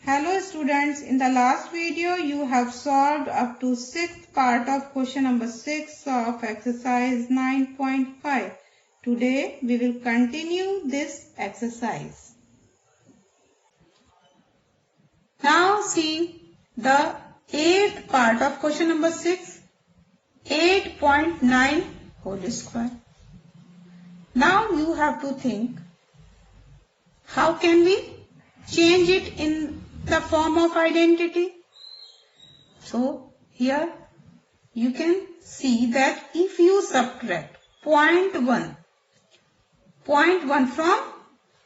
Hello students, in the last video you have solved up to 6th part of question number 6 of exercise 9.5. Today we will continue this exercise. Now see the 8th part of question number 6, 8.9 whole square. Now you have to think, how can we change it in the form of identity? So here you can see that if you subtract 0.1 from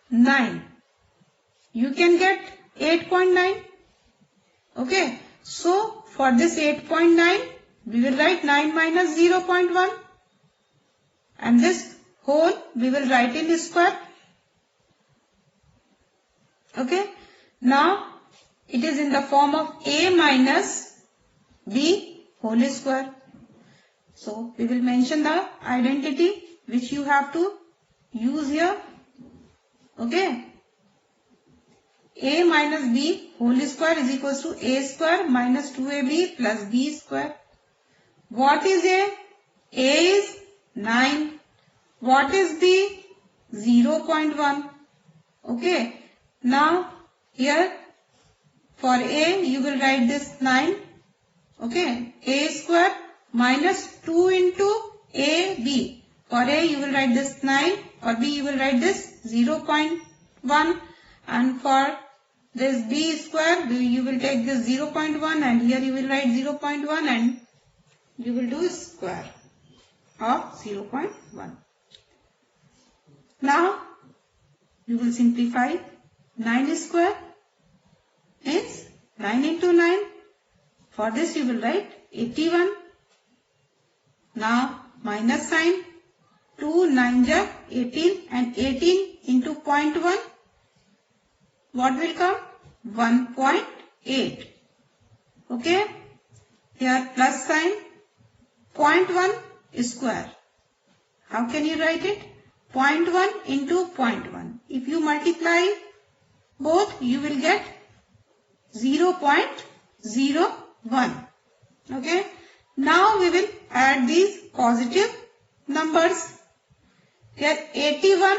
9, you can get 8.9. Okay, so for this 8.9 we will write 9 minus 0.1 and this whole we will write in square. Okay, now it is in the form of a minus b whole square. So we will mention the identity which you have to use here. Okay, a minus b whole square is equals to a square minus 2ab plus b square. What is a? A is 9. What is b? 0.1. Okay. Now here for a you will write this 9. Okay, a square minus 2 into ab. For a you will write this 9. For b you will write this 0.1. And for this b square you will take this 0.1 and here you will write 0.1 and you will do square of 0.1. Now you will simplify. 9 square is 9 into 9. For this you will write 81. Now minus sign. 2 9 ja 18 and 18 into 0.1. What will come? 1.8. Okay. Here plus sign. 0.1 square. How can you write it? 0.1 into 0.1. If you multiply both, you will get 0.01. Okay. Now we will add these positive numbers. Here 81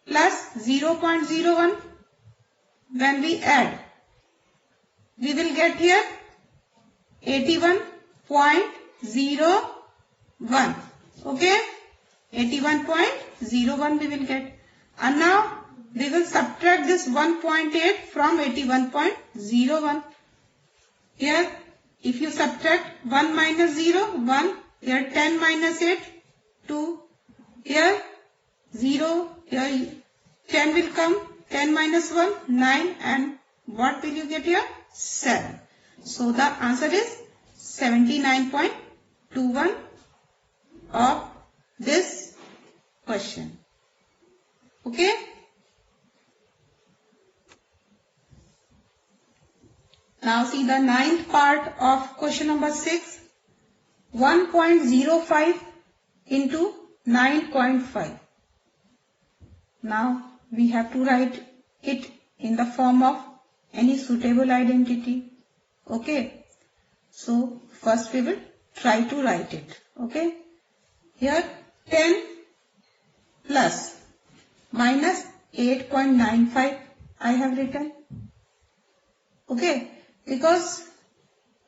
plus 0.01. When we add, we will get here 81.01. Okay. 81.01 we will get. And now we will subtract this 1.8 from 81.01. Here, if you subtract 1 minus 0, 1. Here 10 minus 8, 2. Here 0. Here 10 will come. 10 minus 1, 9. And what will you get here? 7. So the answer is 79.21 of this question. Okay. Now see the 9th part of question number 6. 1.05 into 9.5. Now we have to write it in the form of any suitable identity. Okay. So first we will try to write it. Okay. Here 10 plus minus 8.95 I have written. Okay. Because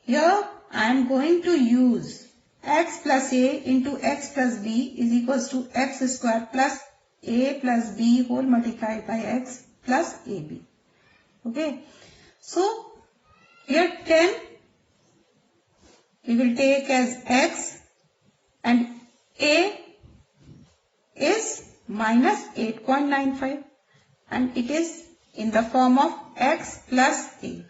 here I am going to use x plus a into x plus b is equals to x square plus a plus b whole multiplied by x plus ab. Okay. So here 10 we will take as x and a is minus 8.95 and it is in the form of x plus a.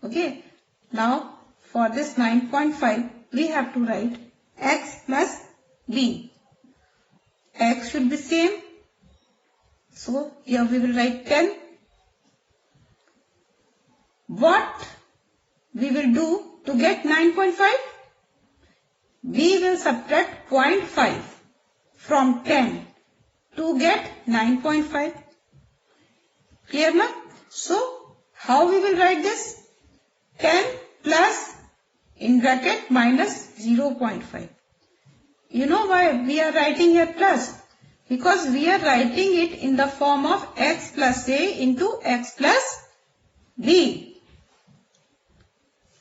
Okay. Now for this 9.5 we have to write x plus b. X should be same. So here we will write 10. What we will do to get 9.5? We will subtract 0.5 from 10 to get 9.5. Clear na? So how we will write this? 10 plus in bracket minus 0.5. You know why we are writing here plus? Because we are writing it in the form of x plus a into x plus b.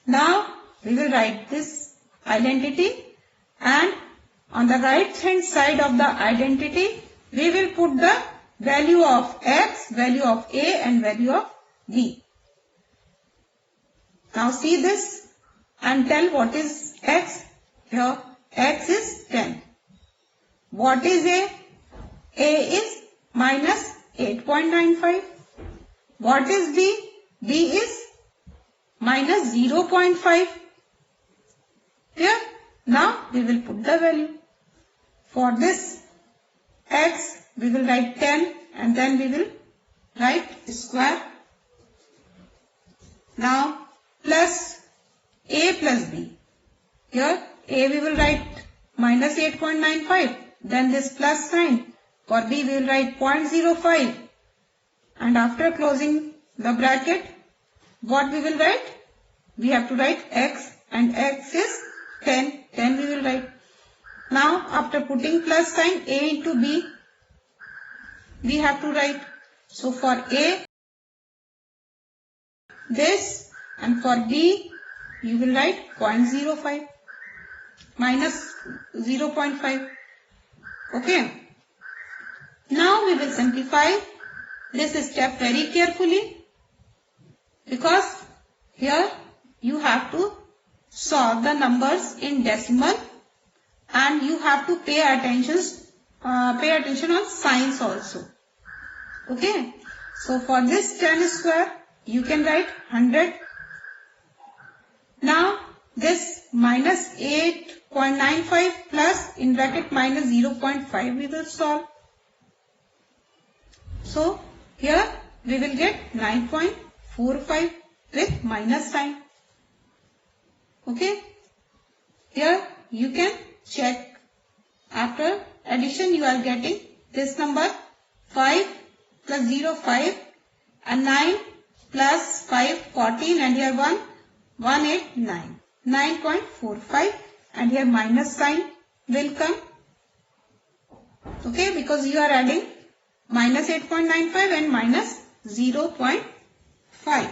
Now we will write this identity, and on the right hand side of the identity we will put the value of x, value of a and value of b. Now see this and tell what is x. Here x is 10. What is a? A is minus 8.95. What is b? B is minus 0.5. Here, now we will put the value. For this x, we will write 10 and then we will write square. Now, plus a plus b. Here, a we will write minus 8.95. Then this plus sign. For b, we will write 0.05. And after closing the bracket, what we will write? We have to write x, and x is 10. 10 we will write. Now after putting plus sign a into b, we have to write. So for a this, and for b you will write 0.05 minus 0.5. Okay. Now we will simplify this step very carefully, because here you have to solve the numbers in decimal and you have to pay attention on signs also. Okay. So for this 10 square you can write 100. Now this minus 8.95 plus in bracket minus 0.5 we will solve. So here we will get 9.45 with minus sign. Okay. Here you can check. After addition you are getting this number 5 plus 0 5 and 9 plus 5 14 and here 1 1 8 9 9.45 and here minus sign will come. Okay, because you are adding minus 8.95 and minus 0.5.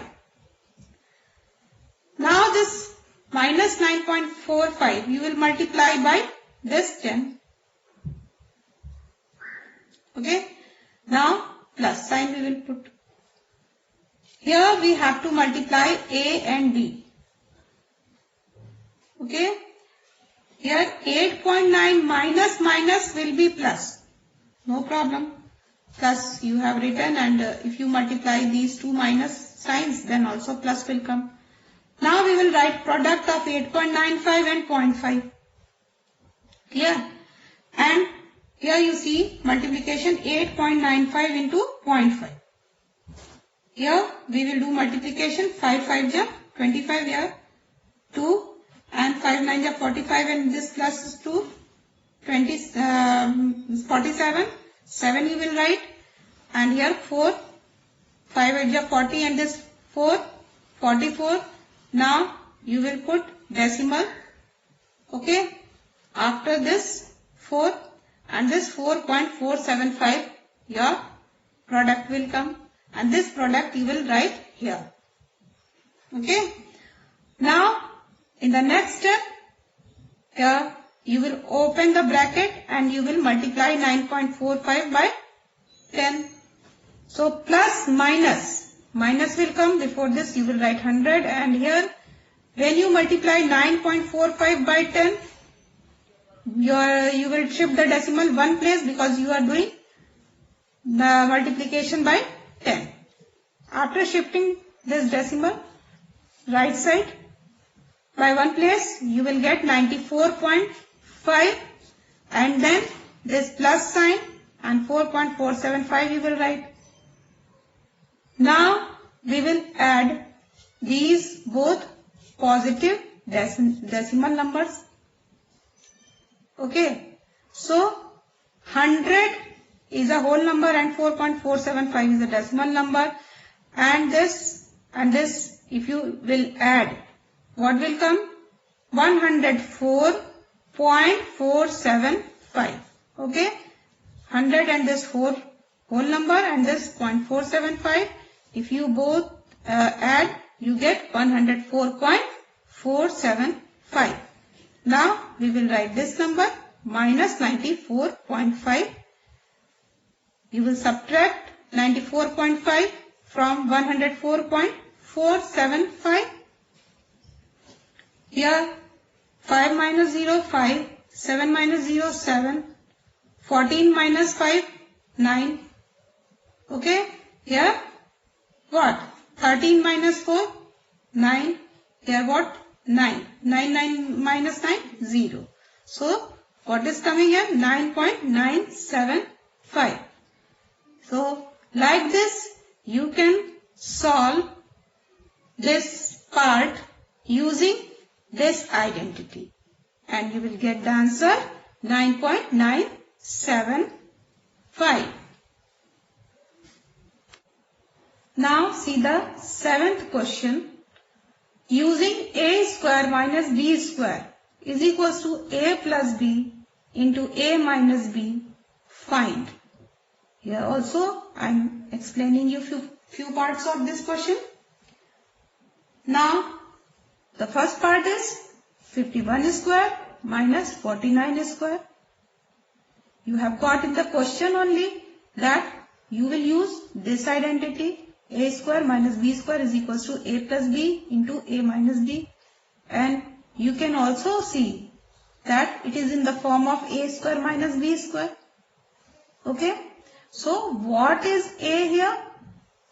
Now this minus 9.45 you will multiply by this 10. Okay. Now plus sign we will put. Here we have to multiply a and b. Okay. Here 8.9 minus minus will be plus. No problem. Plus you have written, and if you multiply these two minus signs then also plus will come. Now we will write product of 8.95 and 0.5. Clear? And here you see multiplication 8.95 into 0.5. Here we will do multiplication 5 5 ja 25 here 2 and 5 9 ja 45 and this plus is 2 47 7 you will write, and here 4 5 8 ja 40 and this 4 44. Now you will put decimal. Okay. After this 4 and this 4.475 your product will come, and this product you will write here. Okay. Now in the next step, here you will open the bracket and you will multiply 9.45 by 10. So plus minus will come. Before this you will write 100, and here when you multiply 9.45 by 10, you will shift the decimal one place because you are doing the multiplication by 10. After shifting this decimal right side by one place, you will get 94.5, and then this plus sign and 4.475 you will write. Now we will add these both positive decimal numbers. Okay. So 100 is a whole number and 4.475 is a decimal number, and this and this, if you will add, what will come? 104.475. Okay, 100 and this 4 whole number and this 0.475. If you both add, you get 104.475. Now we will write this number minus 94.5. You will subtract 94.5 from 104.475. Here 5 minus 0, 5, 7 minus 0, 7, 14 minus 5, 9. Okay, here what? 13 minus 4, 9. Here what? 9. 9 minus 9, 0. So what is coming here? 9.975. So like this you can solve this part using this identity and you will get the answer 9.975. Now see the 7th question. Using a square minus b square is equals to a plus b into a minus b, find. Here also I am explaining you few parts of this question. Now the first part is 51 square minus 49 square. You have got in the question only that you will use this identity, a square minus b square is equals to a plus b into a minus b, and you can also see that it is in the form of a square minus b square. Okay, so what is a here?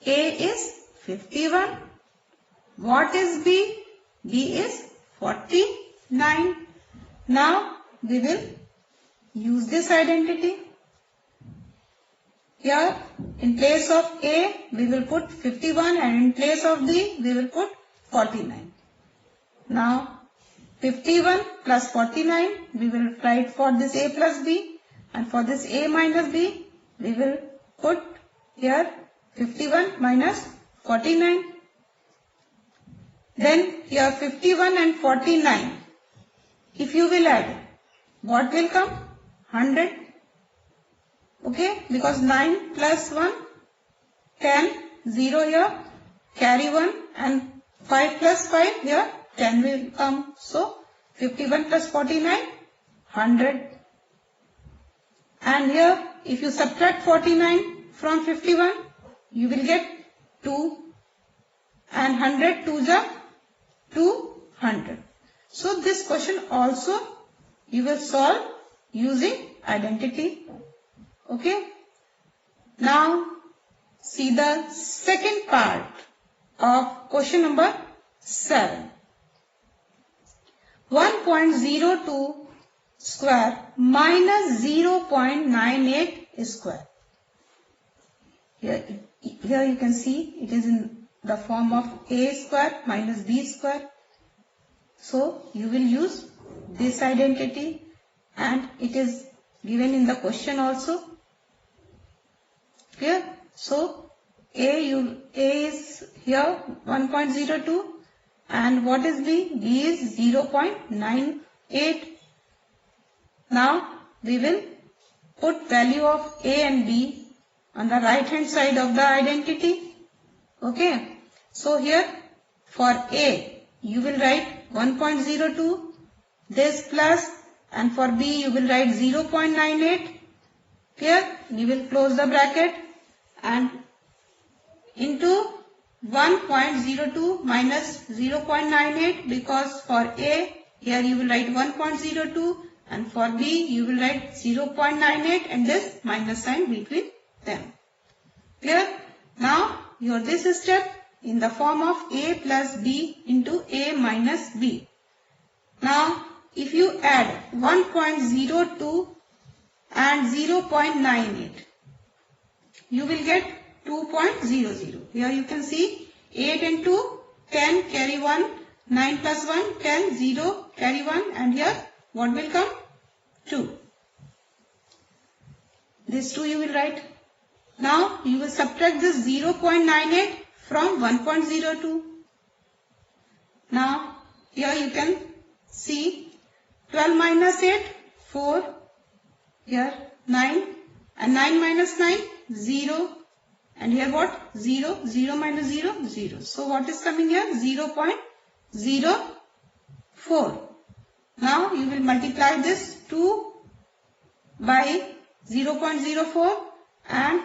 A is 51. What is b? B is 49. Now we will use this identity. Here in place of a we will put 51 and in place of b we will put 49. Now 51 plus 49 we will write for this a plus b, and for this a minus b we will put here 51 minus 49. Then here 51 and 49, if you will add, what will come? 100. Okay, because 9 plus 1, 10, 0 here, carry 1, and 5 plus 5 here, 10 will come. So 51 plus 49, 100. And here if you subtract 49 from 51, you will get 2, and 100 to the 200. So this question also you will solve using identity. Okay. Now see the second part of question number 7. 1.02 square minus 0.98 square. Here you can see it is in the form of a square minus b square. So you will use this identity and it is given in the question also. Clear? So a is here 1.02 and what is b? B is 0.98. Now we will put value of a and b on the right hand side of the identity. Okay, so here for a you will write 1.02, this plus, and for b you will write 0.98. Here you will close the bracket and into 1.02 minus 0.98, because for a here you will write 1.02 and for b you will write 0.98 and this minus sign between them. Clear? Now your this step in the form of a plus b into a minus b. Now if you add 1.02 and 0.98, you will get 2.00. Here you can see 8 and 2, 10, carry 1, 9 plus 1, 10, 0, carry 1, and here what will come? 2. This 2 you will write. Now you will subtract this 0.98 from 1.02. Now here you can see 12 minus 8, 4, here 9, and 9 minus 9, 0, and here what? 0, 0 minus 0, 0. So what is coming here? 0.04. Now you will multiply this 2 by 0.04, and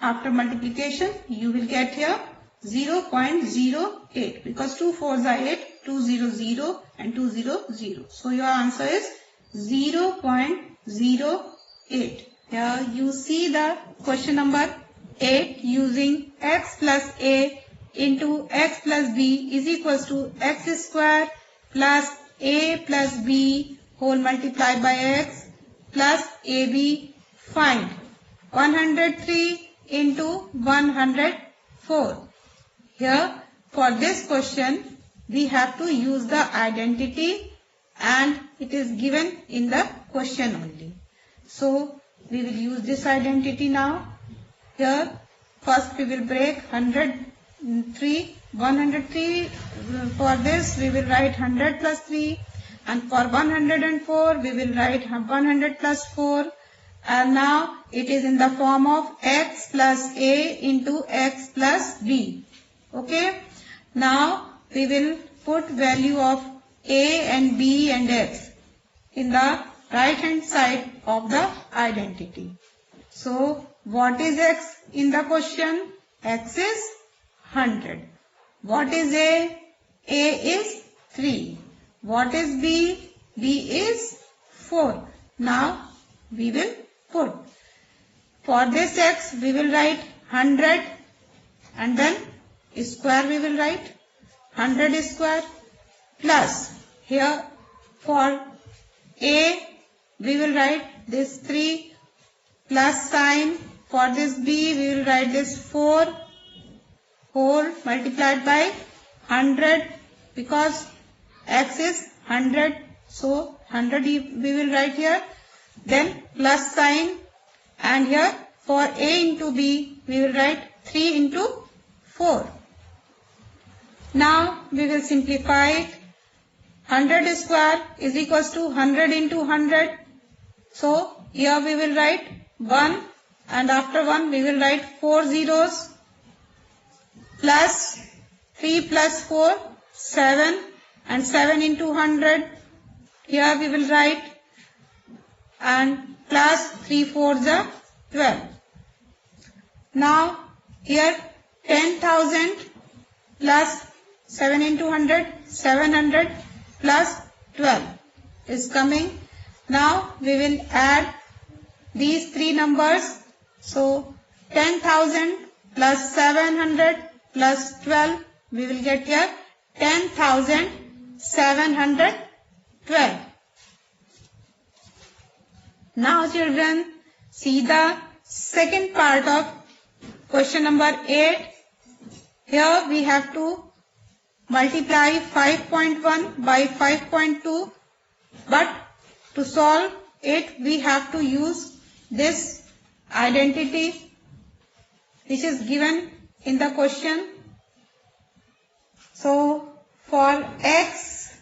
after multiplication you will get here 0.08, because 2 4s are 8, 2 0 0 and 2 0 0. So your answer is 0.08. Here you see the question number 8, using x plus a into x plus b is equals to x square plus a plus b whole multiplied by x plus ab. Find 103 into 104. Here for this question we have to use the identity, and it is given in the question only. So we will use this identity now. Here first we will break 103. For this we will write 100 plus 3, and for 104 we will write 100 plus 4. And now it is in the form of x plus a into x plus b. Okay. Now we will put value of a and b and x in the right hand side of the identity. So what is x in the question? X is 100. What is a? A is 3. What is b? B is 4. Now we will put. For this x we will write 100, and then square we will write 100 square, plus here for a we will write this 3 plus sign. For this b we will write this 4 whole multiplied by 100, because x is 100, so 100 we will write here, then plus sign, and here for a into b we will write 3 into 4. Now we will simplify it. 100 square is equals to 100 into 100. So here we will write 1, and after 1 we will write 4 zeros, plus 3 plus 4, 7, and 7 into 100. Here we will write, and plus 3 4s are 12. Now here 10,000 plus 7 into 100, 700 plus 12 is coming. Now we will add these three numbers. So 10,000 plus 700 plus 12, we will get here 10,712. Now children, see the second part of question number 8. Here we have to multiply 5.1 by 5.2, but to solve it we have to use this identity which is given in the question. So for x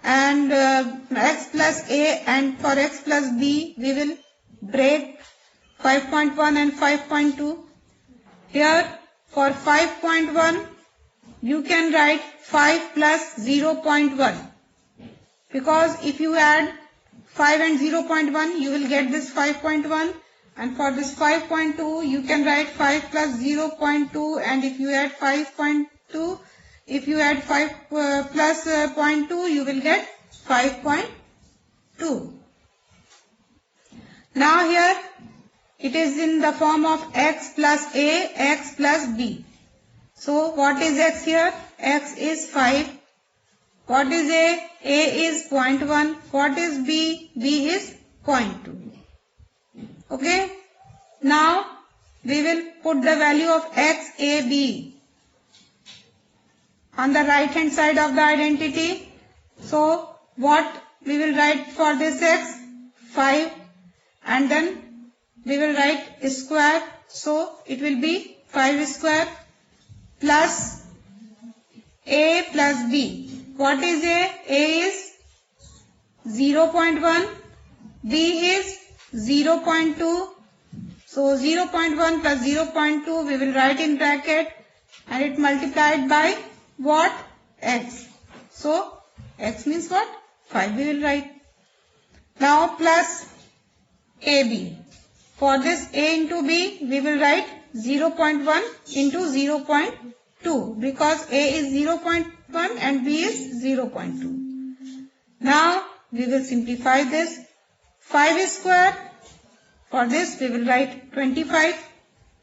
and x plus a and for x plus b we will break 5.1 and 5.2. Here for 5.1 you can write 5 plus 0.1, because if you add 5 and 0.1 you will get this 5.1, and for this 5.2 you can write 5 plus 0.2, and if you add 5.2, if you add 5 plus 0.2 you will get 5.2. Now here it is in the form of x plus a, x plus b. So what is x here? X is 5. What is a? A is 0.1. What is b? B is 0.2. Okay. Now we will put the value of x, a, b on the right hand side of the identity. So what we will write for this x? 5, and then we will write square. So it will be 5 square. plus A plus B. What is A? A is 0.1, B is 0.2. So 0.1 plus 0.2 we will write in bracket and it multiplied by what? X. So X means what? 5 we will write. Now plus AB. For this A into B we will write 0.1 into 0.2 because A is 0.1 and B is 0.2. Now we will simplify this. 5 square. For this we will write 25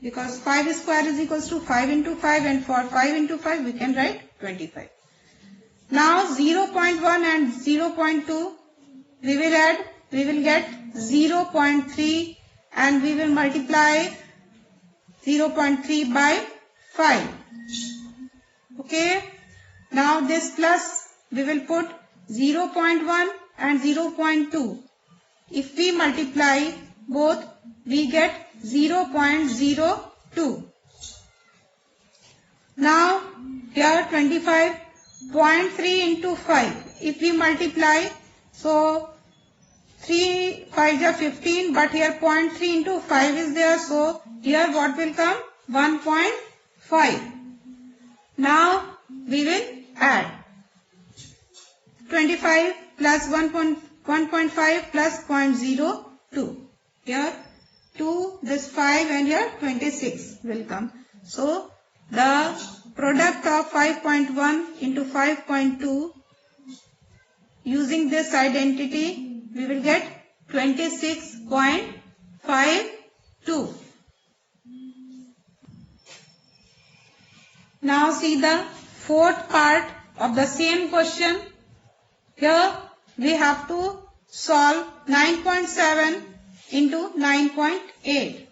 because 5 square is equals to 5 into 5 and for 5 into 5 we can write 25. Now 0.1 and 0.2 we will add, we will get 0.3 and we will multiply 0.3 by 5. Okay. Now this plus we will put 0.1 and 0.2. If we multiply both, we get 0.02. Now here 25.3 into 5. If we multiply, so 3 5 are 15, but here 0.3 into 5 is there. So here what will come? 1.5. Now we will add 25 plus 1.5 plus 0.02. Here 2, this 5 and here 26 will come. So the product of 5.1 into 5.2 using this identity we will get 26.52. Now see the fourth part of the same question. Here we have to solve 9.7 into 9.8.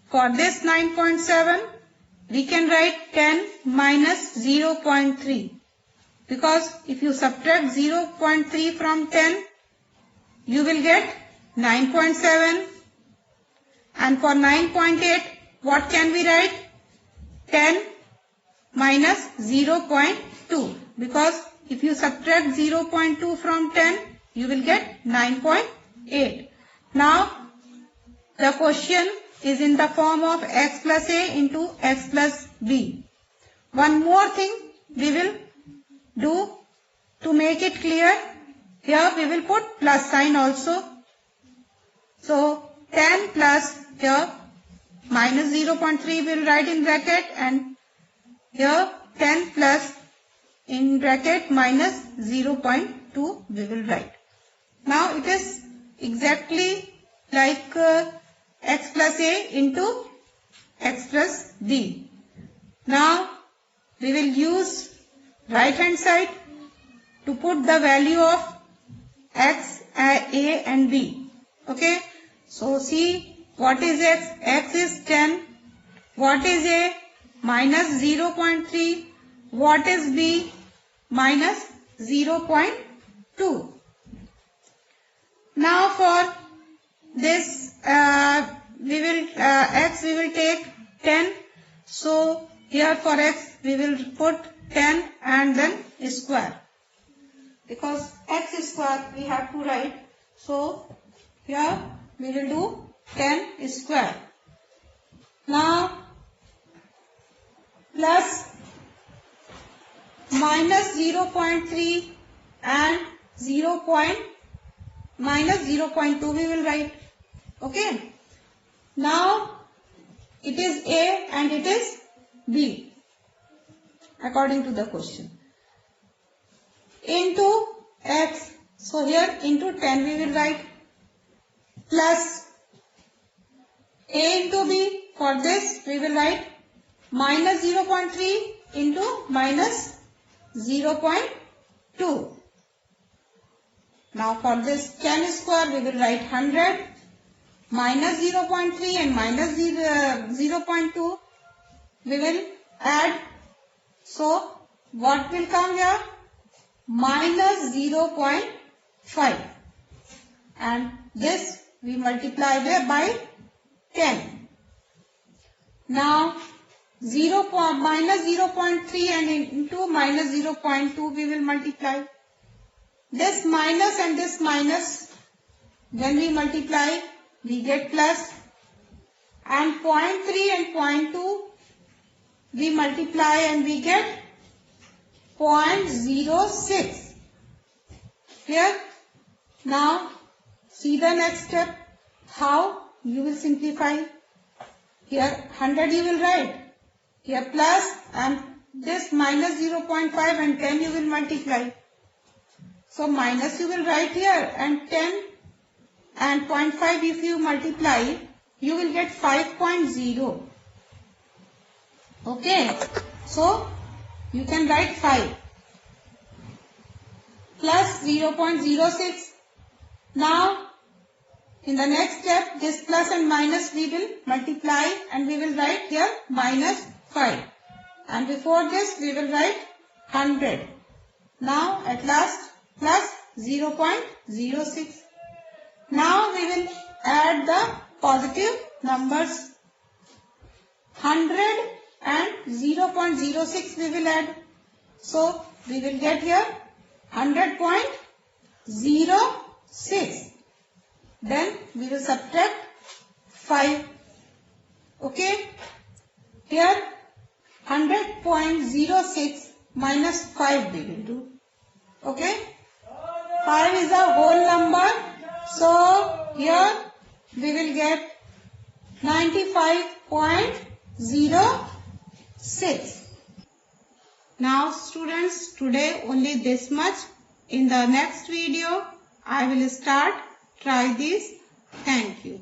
For this 9.7 we can write 10 minus 0.3 because if you subtract 0.3 from 10 you will get 9.7 and for 9.8 what can we write? 10 minus 0.2 because if you subtract 0.2 from 10 you will get 9.8. Now the question is in the form of x plus a into x plus b. One more thing we will do to make it clear. Here we will put plus sign also. So 10 plus here minus 0.3 we will write in bracket and here 10 plus in bracket minus 0.2 we will write. Now it is exactly like x plus a into x plus b. Now we will use right hand side to put the value of x, a and b. Okay. So see what is x? X is 10. What is a? Minus 0.3. What is b? Minus 0.2. Now for this we will x we will take 10. So here for x we will put 10 and then square because x square we have to write. So here we will do 10 square. Now plus minus 0.3 and minus 0.2 we will write. Okay. Now it is a and it is b according to the question. Into x. So here into 10 we will write plus a into b. For this we will write minus 0.3 into minus 0.2. Now for this 10 square we will write 100 minus 0.3 and minus 0.2 we will add. So what will come here? Minus 0.5 and this we multiply by 10. Now minus 0.3 and into minus 0.2 we will multiply. This minus and this minus, when we multiply, we get plus. And 0.3 and 0.2 we multiply and we get 0.06. Clear? Now see the next step. How you will simplify. Here 100 you will write. Here plus and this minus 0.5 and 10 you will multiply. So minus you will write here and 10 and 0.5 if you multiply, you will get 5.0. Okay. So you can write 5 plus 0.06. Now in the next step, this plus and minus we will multiply and we will write here minus 5. And before this we will write 100. Now at last plus 0.06. Now we will add the positive numbers. 100 and 0.06 we will add. So we will get here 100.06. Then we will subtract 5. Okay. Here 100.06 minus 5 we will do. Okay. 5 is a whole number. So here we will get 95.06. Now students, today only this much. In the next video I will start. Try this. Thank you.